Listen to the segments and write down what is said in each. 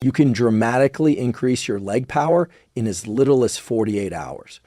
You can dramatically increase your leg power in as little as 48 hours.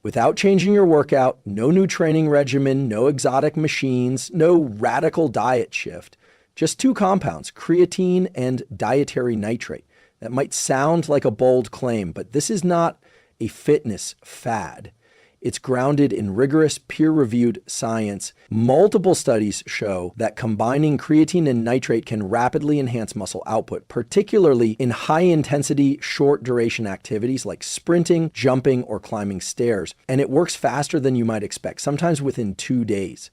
Without changing your workout, no new training regimen, no exotic machines, no radical diet shift. Just two compounds, creatine and dietary nitrate. That might sound like a bold claim, but this is not a fitness fad. It's grounded in rigorous, peer-reviewed science. Multiple studies show that combining creatine and nitrate can rapidly enhance muscle output, particularly in high-intensity, short-duration activities like sprinting, jumping, or climbing stairs. And it works faster than you might expect, sometimes within 2 days.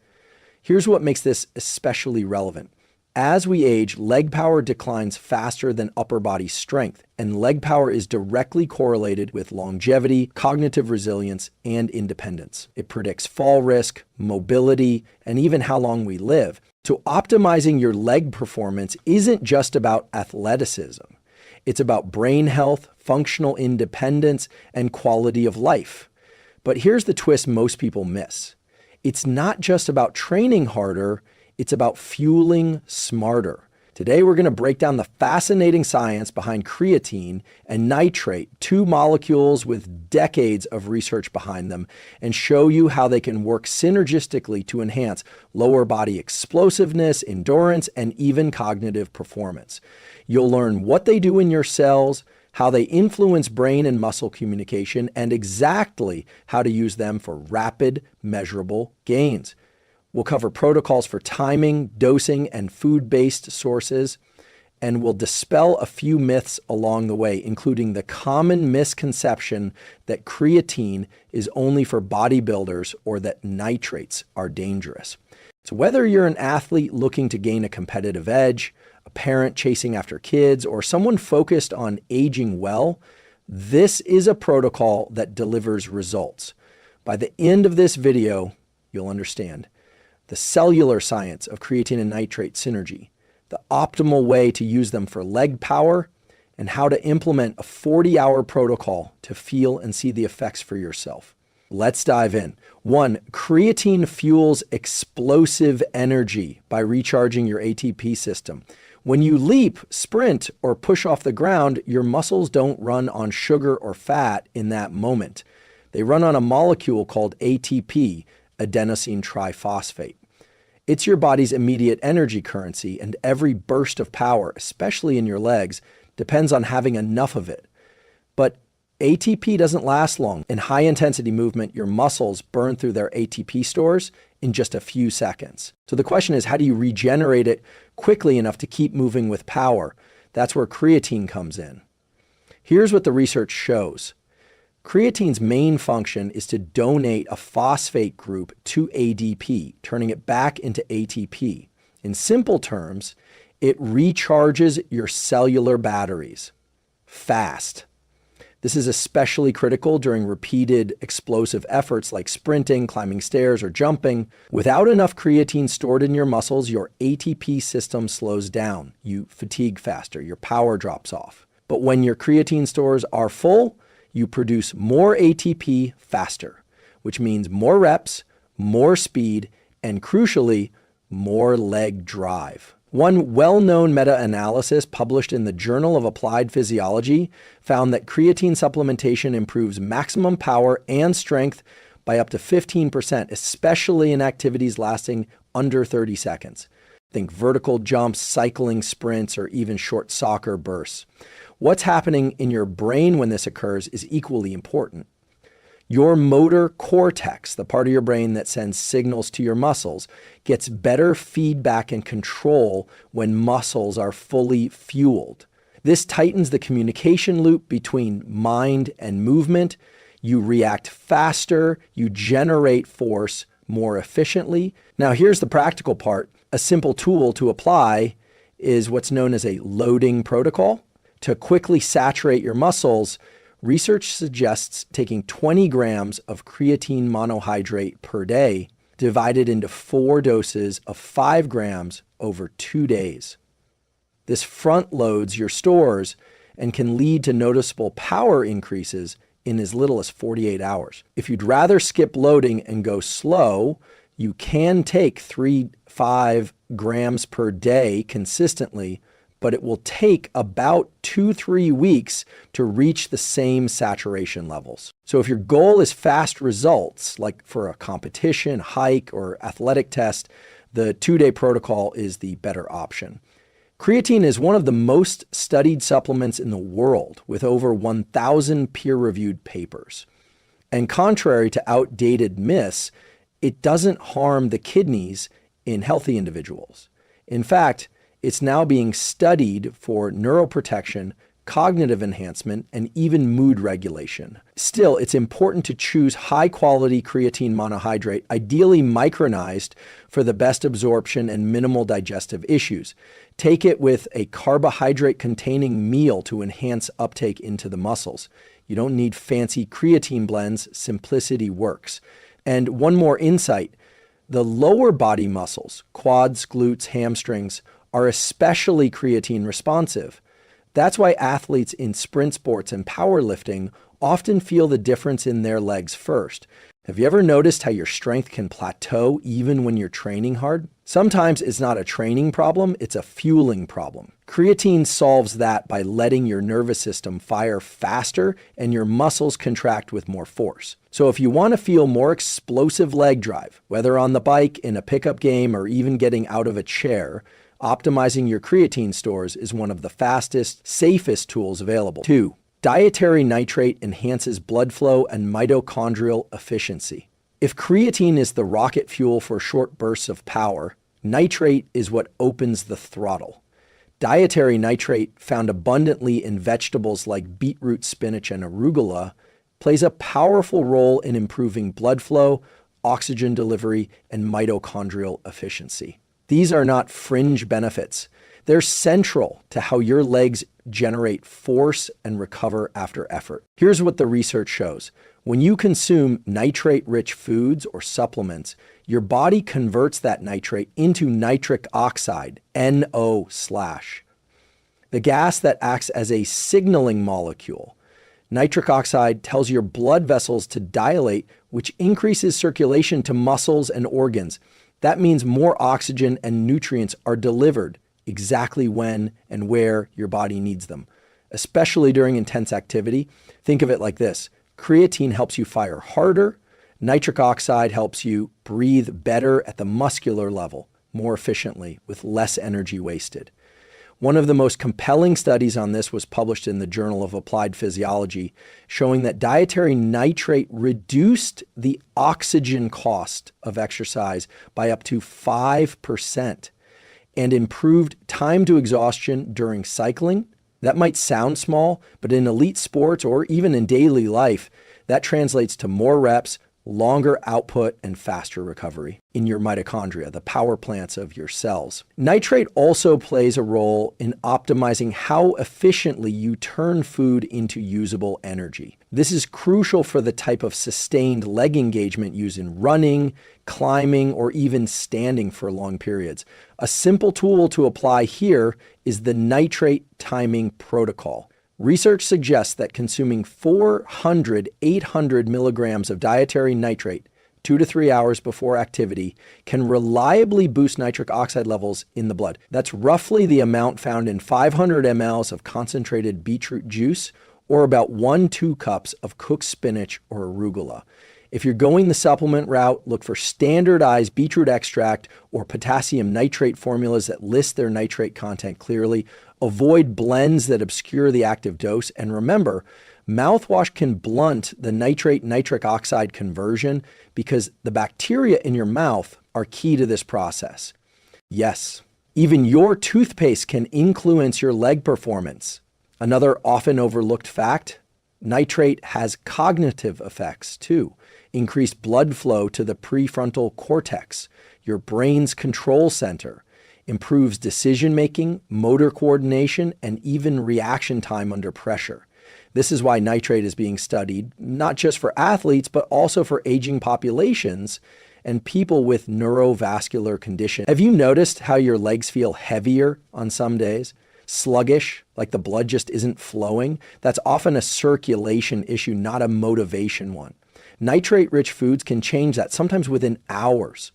Here's what makes this especially relevant. As we age, leg power declines faster than upper body strength, and leg power is directly correlated with longevity, cognitive resilience, and independence. It predicts fall risk, mobility, and even how long we live. So optimizing your leg performance isn't just about athleticism. It's about brain health, functional independence, and quality of life. But here's the twist most people miss. It's not just about training harder, it's about fueling smarter. Today, we're going to break down the fascinating science behind creatine and nitrate, two molecules with decades of research behind them, and show you how they can work synergistically to enhance lower body explosiveness, endurance, and even cognitive performance. You'll learn what they do in your cells, how they influence brain and muscle communication, and exactly how to use them for rapid, measurable gains. We'll cover protocols for timing, dosing, and food-based sources, and we'll dispel a few myths along the way, including the common misconception that creatine is only for bodybuilders or that nitrates are dangerous. So whether you're an athlete looking to gain a competitive edge, a parent chasing after kids, or someone focused on aging well, this is a protocol that delivers results. By the end of this video, you'll understand the cellular science of creatine and nitrate synergy, the optimal way to use them for leg power, and how to implement a 40-hour protocol to feel and see the effects for yourself. Let's dive in. 1, creatine fuels explosive energy by recharging your ATP system. When you leap, sprint, or push off the ground, your muscles don't run on sugar or fat in that moment. They run on a molecule called ATP, adenosine triphosphate. It's your body's immediate energy currency, and every burst of power, especially in your legs, depends on having enough of it. But ATP doesn't last long. In high-intensity movement, your muscles burn through their ATP stores in just a few seconds. So the question is, how do you regenerate it quickly enough to keep moving with power? That's where creatine comes in. Here's what the research shows. Creatine's main function is to donate a phosphate group to ADP, turning it back into ATP. In simple terms, it recharges your cellular batteries fast. This is especially critical during repeated explosive efforts like sprinting, climbing stairs, or jumping. Without enough creatine stored in your muscles, your ATP system slows down. You fatigue faster, your power drops off. But when your creatine stores are full, you produce more ATP faster, which means more reps, more speed, and crucially, more leg drive. One well-known meta-analysis published in the Journal of Applied Physiology found that creatine supplementation improves maximum power and strength by up to 15%, especially in activities lasting under 30 seconds. Think vertical jumps, cycling sprints, or even short soccer bursts. What's happening in your brain when this occurs is equally important. Your motor cortex, the part of your brain that sends signals to your muscles, gets better feedback and control when muscles are fully fueled. This tightens the communication loop between mind and movement. You react faster, you generate force more efficiently. Now here's the practical part. A simple tool to apply is what's known as a loading protocol. To quickly saturate your muscles, research suggests taking 20 grams of creatine monohydrate per day, divided into 4 doses of 5 grams over 2 days. This front loads your stores and can lead to noticeable power increases in as little as 48 hours. If you'd rather skip loading and go slow, you can take 3-5 grams per day consistently, but it will take about 2-3 weeks to reach the same saturation levels. So if your goal is fast results, like for a competition, hike, or athletic test, the 2-day protocol is the better option. Creatine is one of the most studied supplements in the world, with over 1,000 peer-reviewed papers. And contrary to outdated myths, it doesn't harm the kidneys in healthy individuals. In fact, it's now being studied for neuroprotection, cognitive enhancement, and even mood regulation. Still, it's important to choose high-quality creatine monohydrate, ideally micronized for the best absorption and minimal digestive issues. Take it with a carbohydrate-containing meal to enhance uptake into the muscles. You don't need fancy creatine blends. Simplicity works. And one more insight, the lower body muscles, quads, glutes, hamstrings, are especially creatine responsive. That's why athletes in sprint sports and powerlifting often feel the difference in their legs first. Have you ever noticed how your strength can plateau even when you're training hard? Sometimes it's not a training problem, it's a fueling problem. Creatine solves that by letting your nervous system fire faster and your muscles contract with more force. So if you want to feel more explosive leg drive, whether on the bike, in a pickup game, or even getting out of a chair, optimizing your creatine stores is one of the fastest, safest tools available. 2. Dietary nitrate enhances blood flow and mitochondrial efficiency. If creatine is the rocket fuel for short bursts of power, nitrate is what opens the throttle. Dietary nitrate, found abundantly in vegetables like beetroot, spinach, and arugula, plays a powerful role in improving blood flow, oxygen delivery, and mitochondrial efficiency. These are not fringe benefits. They're central to how your legs generate force and recover after effort. Here's what the research shows. When you consume nitrate-rich foods or supplements, your body converts that nitrate into nitric oxide, NO/. The gas that acts as a signaling molecule. Nitric oxide tells your blood vessels to dilate, which increases circulation to muscles and organs. That means more oxygen and nutrients are delivered exactly when and where your body needs them, especially during intense activity. Think of it like this. Creatine helps you fire harder. Nitric oxide helps you breathe better at the muscular level, more efficiently, with less energy wasted. One of the most compelling studies on this was published in the Journal of Applied Physiology, showing that dietary nitrate reduced the oxygen cost of exercise by up to 5% and improved time to exhaustion during cycling. That might sound small, but in elite sports or even in daily life, that translates to more reps, longer output, and faster recovery in your mitochondria, the power plants of your cells. Nitrate also plays a role in optimizing how efficiently you turn food into usable energy. This is crucial for the type of sustained leg engagement used in running, climbing, or even standing for long periods. A simple tool to apply here is the nitrate timing protocol. Research suggests that consuming 800 milligrams of dietary nitrate 2 to 3 hours before activity can reliably boost nitric oxide levels in the blood. That's roughly the amount found in 500 mLs of concentrated beetroot juice or about 1-2 cups of cooked spinach or arugula. If you're going the supplement route, look for standardized beetroot extract or potassium nitrate formulas that list their nitrate content clearly. Avoid blends that obscure the active dose. And remember, mouthwash can blunt the nitrate-nitric oxide conversion because the bacteria in your mouth are key to this process. Yes, even your toothpaste can influence your leg performance. Another often overlooked fact, nitrate has cognitive effects too. Increased blood flow to the prefrontal cortex, your brain's control center, improves decision-making, motor coordination, and even reaction time under pressure. This is why nitrate is being studied, not just for athletes, but also for aging populations and people with neurovascular condition. Have you noticed how your legs feel heavier on some days? Sluggish, like the blood just isn't flowing? That's often a circulation issue, not a motivation one. Nitrate-rich foods can change that, sometimes within hours.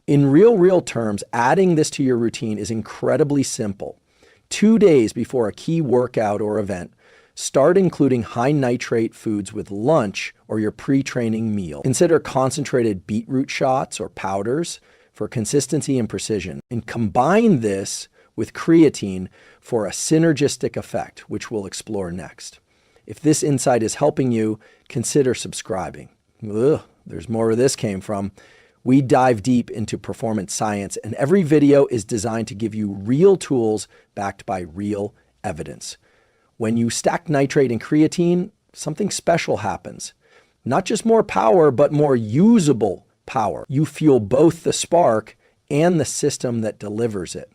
In real terms, adding this to your routine is incredibly simple. 2 days before a key workout or event, start including high nitrate foods with lunch or your pre-training meal. Consider concentrated beetroot shots or powders for consistency and precision, and combine this with creatine for a synergistic effect, which we'll explore next. If this insight is helping you, consider subscribing. There's more where this came from. We dive deep into performance science, and every video is designed to give you real tools backed by real evidence. When you stack nitrate and creatine, something special happens. Not just more power, but more usable power. You fuel both the spark and the system that delivers it.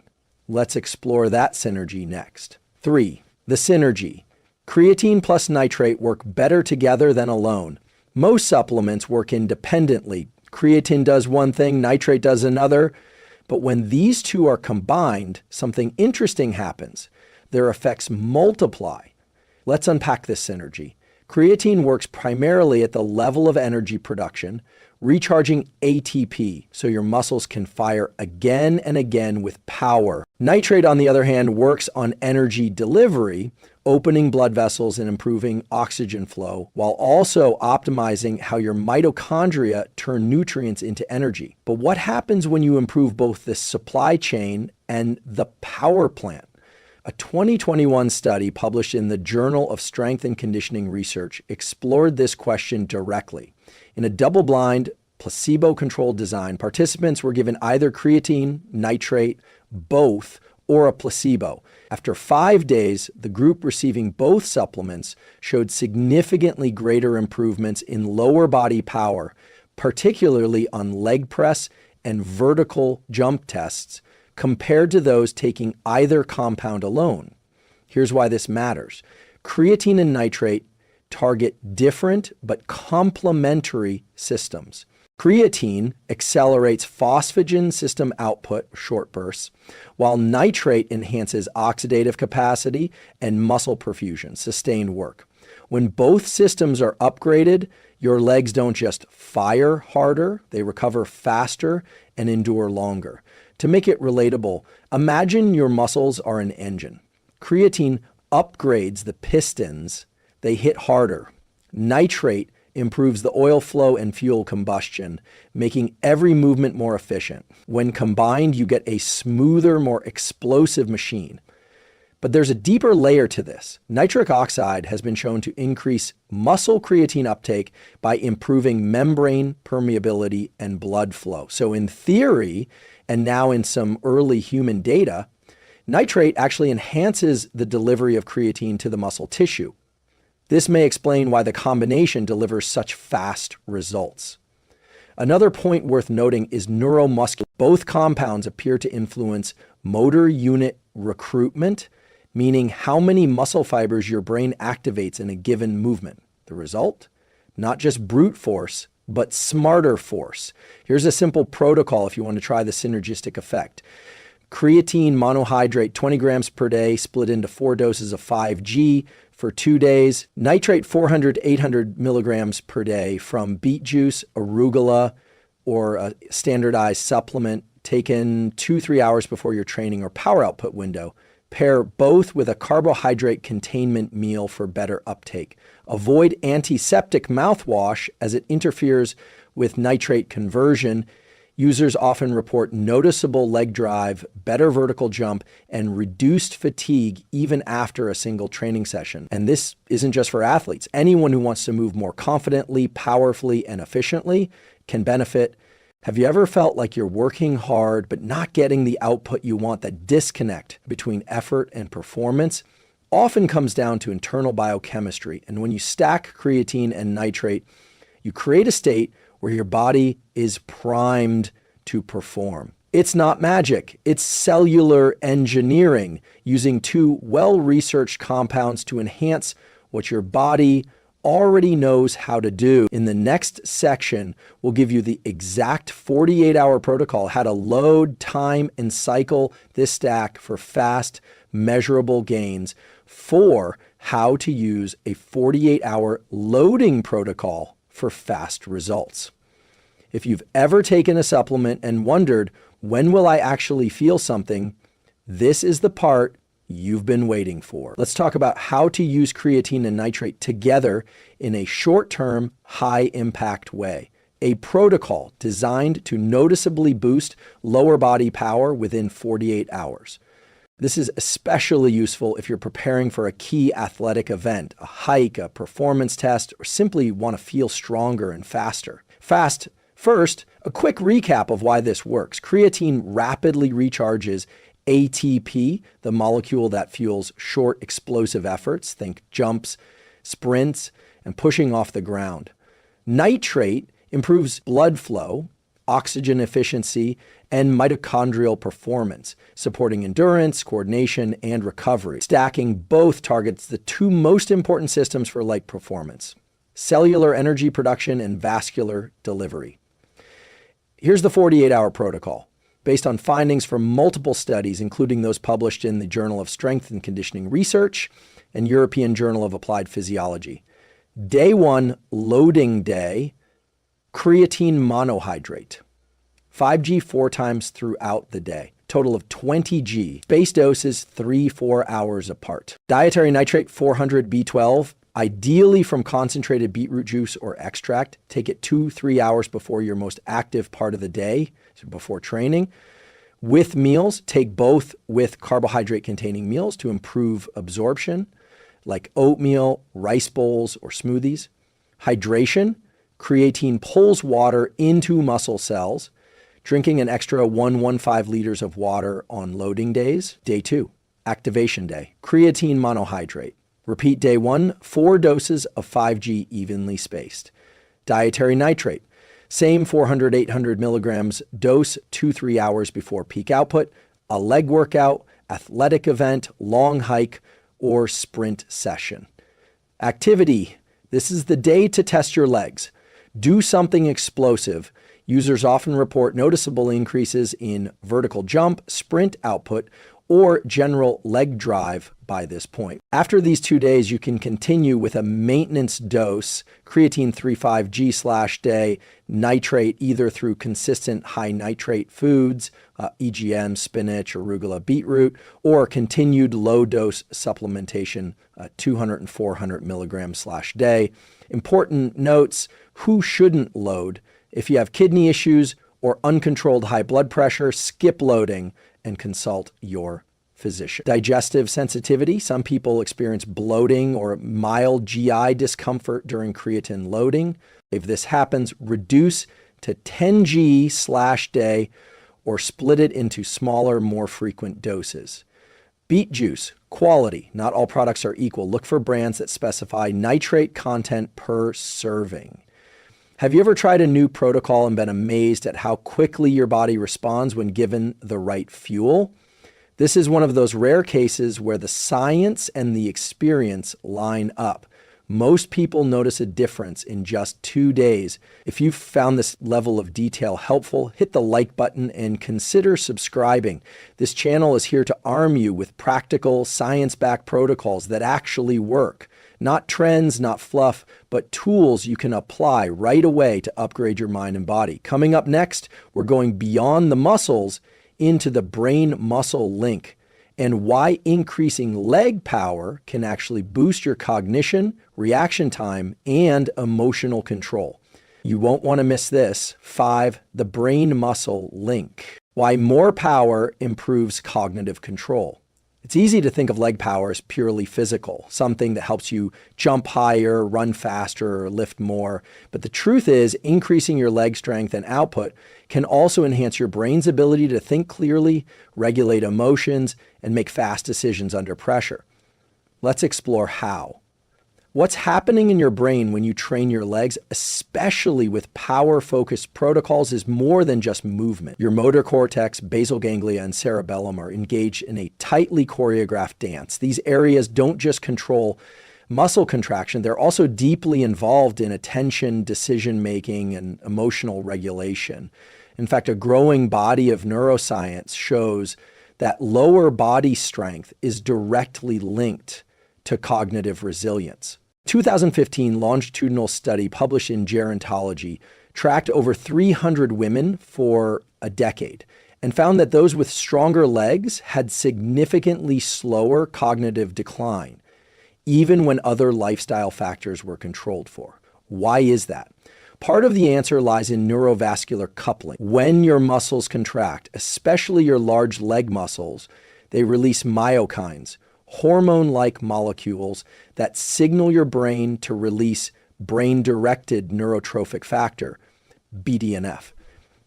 Let's explore that synergy next. 3. The synergy. Creatine plus nitrate work better together than alone. Most supplements work independently. Creatine does one thing, nitrate does another. But when these two are combined, something interesting happens. Their effects multiply. Let's unpack this synergy. Creatine works primarily at the level of energy production, recharging ATP so your muscles can fire again and again with power. Nitrate, on the other hand, works on energy delivery, opening blood vessels and improving oxygen flow, while also optimizing how your mitochondria turn nutrients into energy. But what happens when you improve both the supply chain and the power plant? A 2021 study published in the Journal of Strength and Conditioning Research explored this question directly. In a double-blind, placebo-controlled design, participants were given either creatine, nitrate, both, or a placebo. After 5 days, the group receiving both supplements showed significantly greater improvements in lower body power, particularly on leg press and vertical jump tests, compared to those taking either compound alone. Here's why this matters. Creatine and nitrate target different but complementary systems. Creatine accelerates phosphagen system output, short bursts, while nitrate enhances oxidative capacity and muscle perfusion, sustained work. When both systems are upgraded, your legs don't just fire harder, they recover faster and endure longer. To make it relatable, imagine your muscles are an engine. Creatine upgrades the pistons, they hit harder. Nitrate improves the oil flow and fuel combustion, making every movement more efficient. When combined, you get a smoother, more explosive machine. But there's a deeper layer to this. Nitric oxide has been shown to increase muscle creatine uptake by improving membrane permeability and blood flow. So in theory, and now in some early human data, nitrate actually enhances the delivery of creatine to the muscle tissue. This may explain why the combination delivers such fast results. Another point worth noting is neuromuscular. Both compounds appear to influence motor unit recruitment, meaning how many muscle fibers your brain activates in a given movement. The result? Not just brute force, but smarter force. Here's a simple protocol if you want to try the synergistic effect. Creatine monohydrate 20 grams per day split into 4 doses of 5G for 2 days. Nitrate 400 to 800 milligrams per day from beet juice, arugula, or a standardized supplement taken 2-3 hours before your training or power output window. Pair both with a carbohydrate containment meal for better uptake. Avoid antiseptic mouthwash as it interferes with nitrate conversion. Users often report noticeable leg drive, better vertical jump, and reduced fatigue even after a single training session. And this isn't just for athletes. Anyone who wants to move more confidently, powerfully, and efficiently can benefit. Have you ever felt like you're working hard but not getting the output you want? That disconnect between effort and performance often comes down to internal biochemistry. And when you stack creatine and nitrate, you create a state where your body is primed to perform. It's not magic. It's cellular engineering, using 2 well-researched compounds to enhance what your body already knows how to do. In the next section, we'll give you the exact 48-hour protocol, how to load, time, and cycle this stack for fast, measurable gains, for how to use a 48-hour loading protocol for fast results. If you've ever taken a supplement and wondered, when will I actually feel something? This is the part you've been waiting for. Let's talk about how to use creatine and nitrate together in a short-term, high-impact way. A protocol designed to noticeably boost lower body power within 48 hours. This is especially useful if you're preparing for a key athletic event, a hike, a performance test, or simply want to feel stronger and faster. First, a quick recap of why this works. Creatine rapidly recharges ATP, the molecule that fuels short explosive efforts, think jumps, sprints, and pushing off the ground. Nitrate improves blood flow, oxygen efficiency, and mitochondrial performance, supporting endurance, coordination, and recovery. Stacking both targets the two most important systems for light performance: cellular energy production and vascular delivery. Here's the 48-hour protocol, based on findings from multiple studies, including those published in the Journal of Strength and Conditioning Research and European Journal of Applied Physiology. Day 1, loading day, creatine monohydrate. 5G 4 times throughout the day. Total of 20G. Space doses 3-4 hours apart. Dietary nitrate 400 B12, ideally from concentrated beetroot juice or extract. Take it 2-3 hours before your most active part of the day, so before training. With meals, take both with carbohydrate-containing meals to improve absorption, like oatmeal, rice bowls, or smoothies. Hydration, creatine pulls water into muscle cells. Drinking an extra 1.15 liters of water on loading days. Day 2, activation day, creatine monohydrate. Repeat day 1, 4 doses of 5G evenly spaced. Dietary nitrate, same 400-800 milligrams dose 2-3 hours before peak output, a leg workout, athletic event, long hike, or sprint session. Activity, this is the day to test your legs. Do something explosive. Users often report noticeable increases in vertical jump, sprint output, or general leg drive by this point. After these 2 days, you can continue with a maintenance dose, creatine 3,5G/day, nitrate either through consistent high nitrate foods, EGM, spinach, arugula, beetroot, or continued low dose supplementation, 200 and 400 milligrams/day. Important notes: who shouldn't load? If you have kidney issues or uncontrolled high blood pressure, skip loading and consult your physician. Digestive sensitivity. Some people experience bloating or mild GI discomfort during creatine loading. If this happens, reduce to 10G/day or split it into smaller, more frequent doses. Beet juice, quality. Not all products are equal. Look for brands that specify nitrate content per serving. Have you ever tried a new protocol and been amazed at how quickly your body responds when given the right fuel? This is one of those rare cases where the science and the experience line up. Most people notice a difference in just 2 days. If you've found this level of detail helpful, hit the like button and consider subscribing. This channel is here to arm you with practical, science-backed protocols that actually work. Not trends, not fluff, but tools you can apply right away to upgrade your mind and body. Coming up next, we're going beyond the muscles into the brain-muscle link and why increasing leg power can actually boost your cognition, reaction time, and emotional control. You won't want to miss this. 5, the brain-muscle link. Why more power improves cognitive control. It's easy to think of leg power as purely physical, something that helps you jump higher, run faster, or lift more. But the truth is, increasing your leg strength and output can also enhance your brain's ability to think clearly, regulate emotions, and make fast decisions under pressure. Let's explore how. What's happening in your brain when you train your legs, especially with power-focused protocols, is more than just movement. Your motor cortex, basal ganglia, and cerebellum are engaged in a tightly choreographed dance. These areas don't just control muscle contraction, they're also deeply involved in attention, decision-making, and emotional regulation. In fact, a growing body of neuroscience shows that lower body strength is directly linked to cognitive resilience. 2015 longitudinal study published in Gerontology tracked over 300 women for a decade and found that those with stronger legs had significantly slower cognitive decline, even when other lifestyle factors were controlled for. Why is that? Part of the answer lies in neurovascular coupling. When your muscles contract, especially your large leg muscles, they release myokines, hormone-like molecules that signal your brain to release brain-directed neurotrophic factor, BDNF.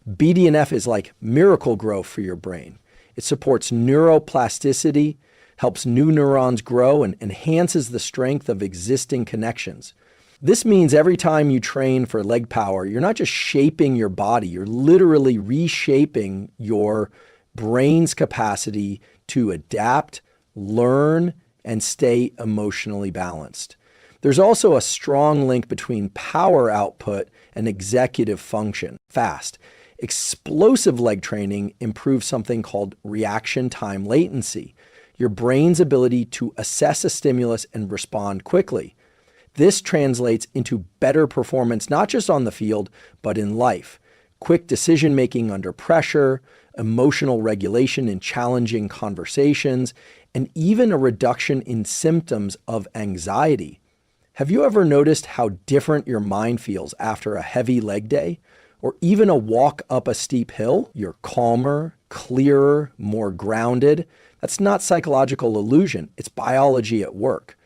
BDNF is like miracle grow for your brain. It supports neuroplasticity, helps new neurons grow, and enhances the strength of existing connections. This means every time you train for leg power, you're not just shaping your body, you're literally reshaping your brain's capacity to adapt, learn, and stay emotionally balanced. There's also a strong link between power output and executive function, fast. Explosive leg training improves something called reaction time latency, your brain's ability to assess a stimulus and respond quickly. This translates into better performance, not just on the field, but in life. Quick decision-making under pressure, emotional regulation in challenging conversations, and even a reduction in symptoms of anxiety. Have you ever noticed how different your mind feels after a heavy leg day? Or even a walk up a steep hill? You're calmer, clearer, more grounded. That's not psychological illusion, it's biology at work.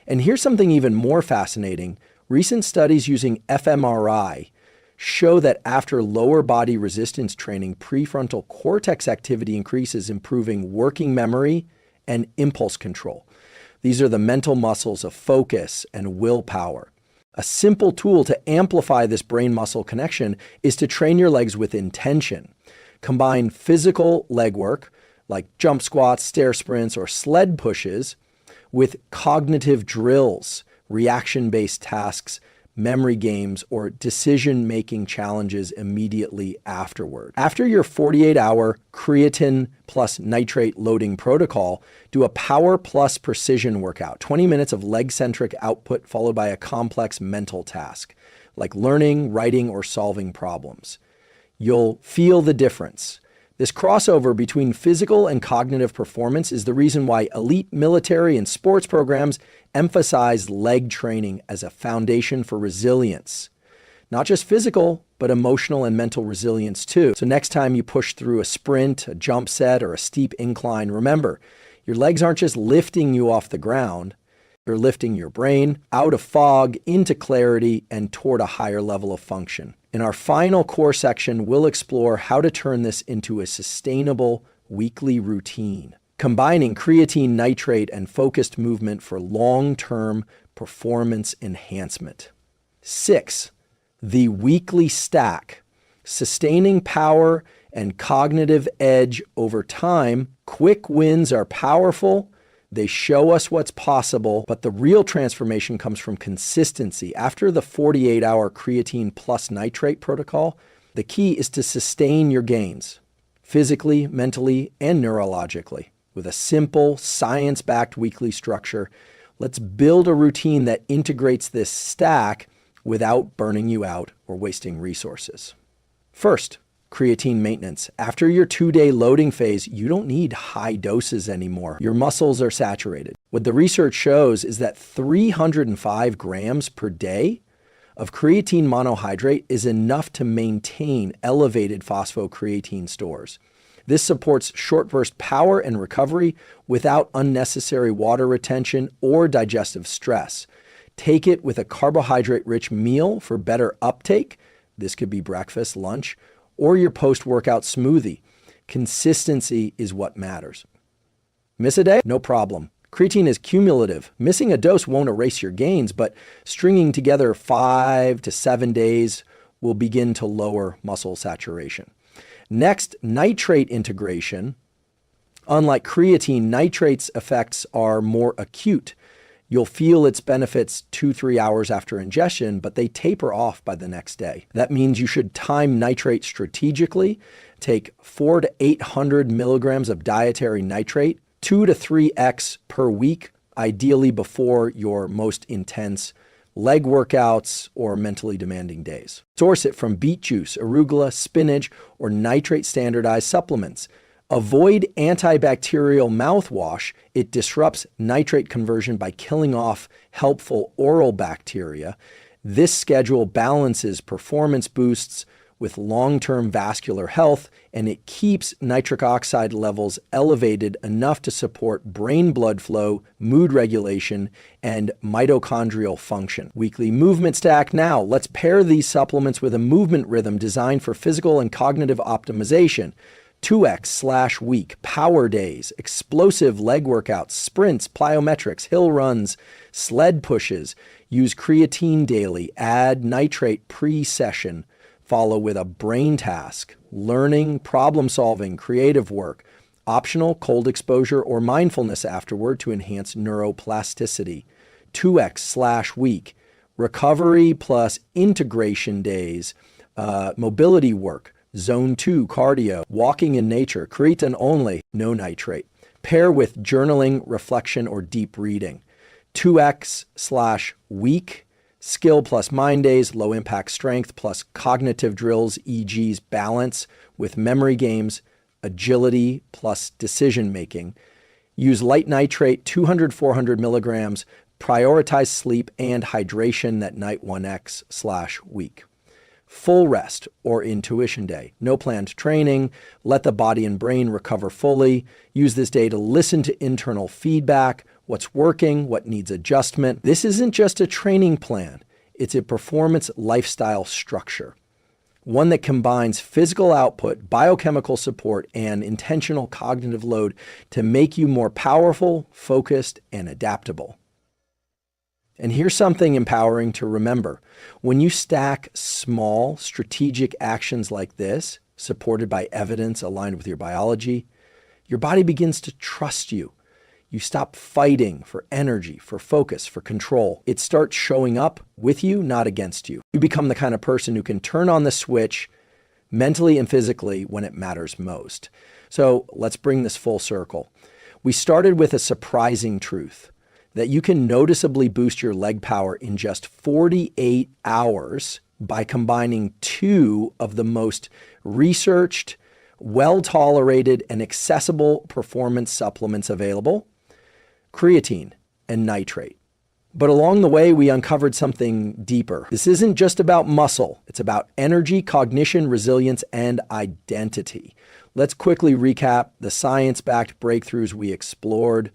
And here's something even more fascinating. Recent studies using fMRI show that after lower body resistance training, prefrontal cortex activity increases, improving working memory and impulse control. These are the mental muscles of focus and willpower. A simple tool to amplify this brain-muscle connection is to train your legs with intention. Combine physical leg work, like jump squats, stair sprints, or sled pushes, with cognitive drills, reaction-based tasks, memory games, or decision-making challenges immediately afterward. After your 48-hour creatine plus nitrate loading protocol, do a power plus precision workout, 20 minutes of leg-centric output followed by a complex mental task, like learning, writing, or solving problems. You'll feel the difference. This crossover between physical and cognitive performance is the reason why elite military and sports programs emphasize leg training as a foundation for resilience. Not just physical, but emotional and mental resilience too. So next time you push through a sprint, a jump set, or a steep incline, remember, your legs aren't just lifting you off the ground, they're lifting your brain out of fog into clarity and toward a higher level of function. In our final core section, we'll explore how to turn this into a sustainable weekly routine, combining creatine nitrate and focused movement for long-term performance enhancement. 6, the weekly stack, sustaining power and cognitive edge over time. Quick wins are powerful. They show us what's possible, but the real transformation comes from consistency. After the 48-hour creatine plus nitrate protocol, the key is to sustain your gains, physically, mentally, and neurologically. With a simple, science-backed weekly structure, let's build a routine that integrates this stack without burning you out or wasting resources. First, creatine maintenance. After your 2-day loading phase, you don't need high doses anymore. Your muscles are saturated. What the research shows is that 305 grams per day of creatine monohydrate is enough to maintain elevated phosphocreatine stores. This supports short burst power and recovery without unnecessary water retention or digestive stress. Take it with a carbohydrate-rich meal for better uptake. This could be breakfast, lunch, or your post-workout smoothie. Consistency is what matters. Miss a day? No problem. Creatine is cumulative. Missing a dose won't erase your gains, but stringing together 5 to 7 days will begin to lower muscle saturation. Next, nitrate integration. Unlike creatine, nitrate's effects are more acute. You'll feel its benefits 2-3 hours after ingestion, but they taper off by the next day. That means you should time nitrate strategically. Take 400 to 800 milligrams of dietary nitrate, 2 to 3x per week, ideally before your most intense leg workouts, or mentally demanding days. Source it from beet juice, arugula, spinach, or nitrate standardized supplements. Avoid antibacterial mouthwash. It disrupts nitrate conversion by killing off helpful oral bacteria. This schedule balances performance boosts with long-term vascular health, and it keeps nitric oxide levels elevated enough to support brain blood flow, mood regulation, and mitochondrial function. Weekly movement stack. Now, let's pair these supplements with a movement rhythm designed for physical and cognitive optimization. 2x/week, power days, explosive leg workouts, sprints, plyometrics, hill runs, sled pushes. Use creatine daily, add nitrate pre-session. Follow with a brain task, learning, problem solving, creative work, optional cold exposure or mindfulness afterward to enhance neuroplasticity. 2x/week, recovery plus integration days, mobility work, zone 2 cardio, walking in nature, creatine only, no nitrate. Pair with journaling, reflection, or deep reading. 2x/week, skill plus mind days, low impact strength plus cognitive drills, e.g. balance with memory games, agility plus decision making. Use light nitrate, 200-400 milligrams, prioritize sleep and hydration that night 1x/week. Full rest or intuition day. No planned training. Let the body and brain recover fully. Use this day to listen to internal feedback, what's working, what needs adjustment. This isn't just a training plan. It's a performance lifestyle structure. One that combines physical output, biochemical support, and intentional cognitive load to make you more powerful, focused, and adaptable. And here's something empowering to remember. When you stack small, strategic actions like this, supported by evidence aligned with your biology, your body begins to trust you. You stop fighting for energy, for focus, for control. It starts showing up with you, not against you. You become the kind of person who can turn on the switch mentally and physically when it matters most. So let's bring this full circle. We started with a surprising truth that you can noticeably boost your leg power in just 48 hours by combining two of the most researched, well-tolerated, and accessible performance supplements available: creatine and nitrate. But along the way, we uncovered something deeper. This isn't just about muscle. It's about energy, cognition, resilience, and identity. Let's quickly recap the science-backed breakthroughs we explored.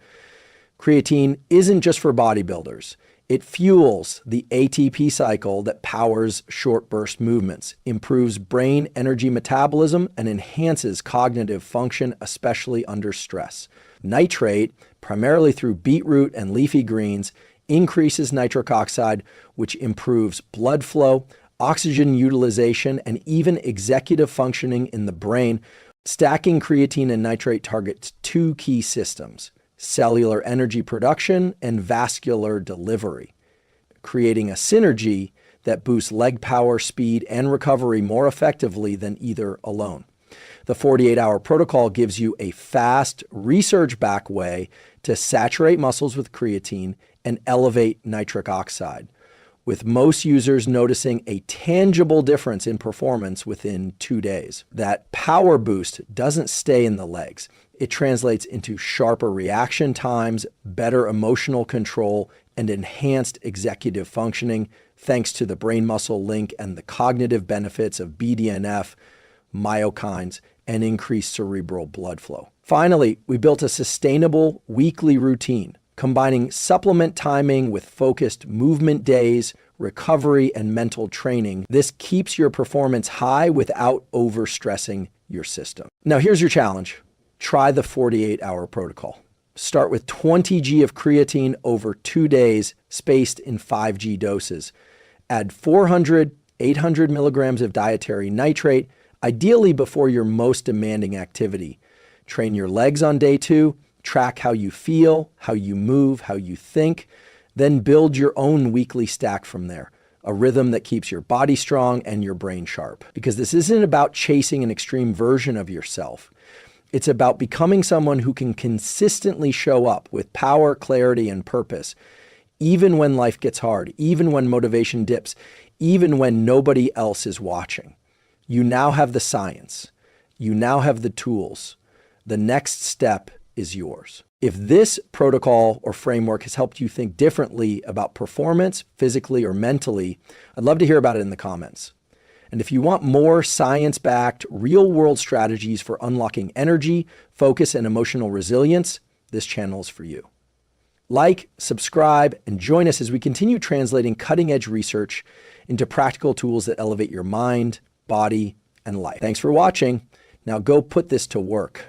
Creatine isn't just for bodybuilders. It fuels the ATP cycle that powers short burst movements, improves brain energy metabolism, and enhances cognitive function, especially under stress. Nitrate, primarily through beetroot and leafy greens, increases nitric oxide, which improves blood flow, oxygen utilization, and even executive functioning in the brain. Stacking creatine and nitrate targets two key systems: cellular energy production and vascular delivery, creating a synergy that boosts leg power, speed, and recovery more effectively than either alone. The 48-hour protocol gives you a fast, research-backed way to saturate muscles with creatine and elevate nitric oxide, with most users noticing a tangible difference in performance within 2 days. That power boost doesn't stay in the legs. It translates into sharper reaction times, better emotional control, and enhanced executive functioning, thanks to the brain-muscle link and the cognitive benefits of BDNF, myokines, and increased cerebral blood flow. Finally, we built a sustainable weekly routine, combining supplement timing with focused movement days, recovery, and mental training. This keeps your performance high without overstressing your system. Now, here's your challenge. Try the 48-hour protocol. Start with 20 g of creatine over 2 days, spaced in 5 g doses. Add 400, 800 milligrams of dietary nitrate, ideally before your most demanding activity. Train your legs on day 2, track how you feel, how you move, how you think, then build your own weekly stack from there. A rhythm that keeps your body strong and your brain sharp. Because this isn't about chasing an extreme version of yourself. It's about becoming someone who can consistently show up with power, clarity, and purpose, even when life gets hard, even when motivation dips, even when nobody else is watching. You now have the science. You now have the tools. The next step is yours. If this protocol or framework has helped you think differently about performance, physically or mentally, I'd love to hear about it in the comments. And if you want more science-backed, real-world strategies for unlocking energy, focus, and emotional resilience, this channel is for you. Like, subscribe, and join us as we continue translating cutting-edge research into practical tools that elevate your mind, body, and life. Thanks for watching. Now go put this to work.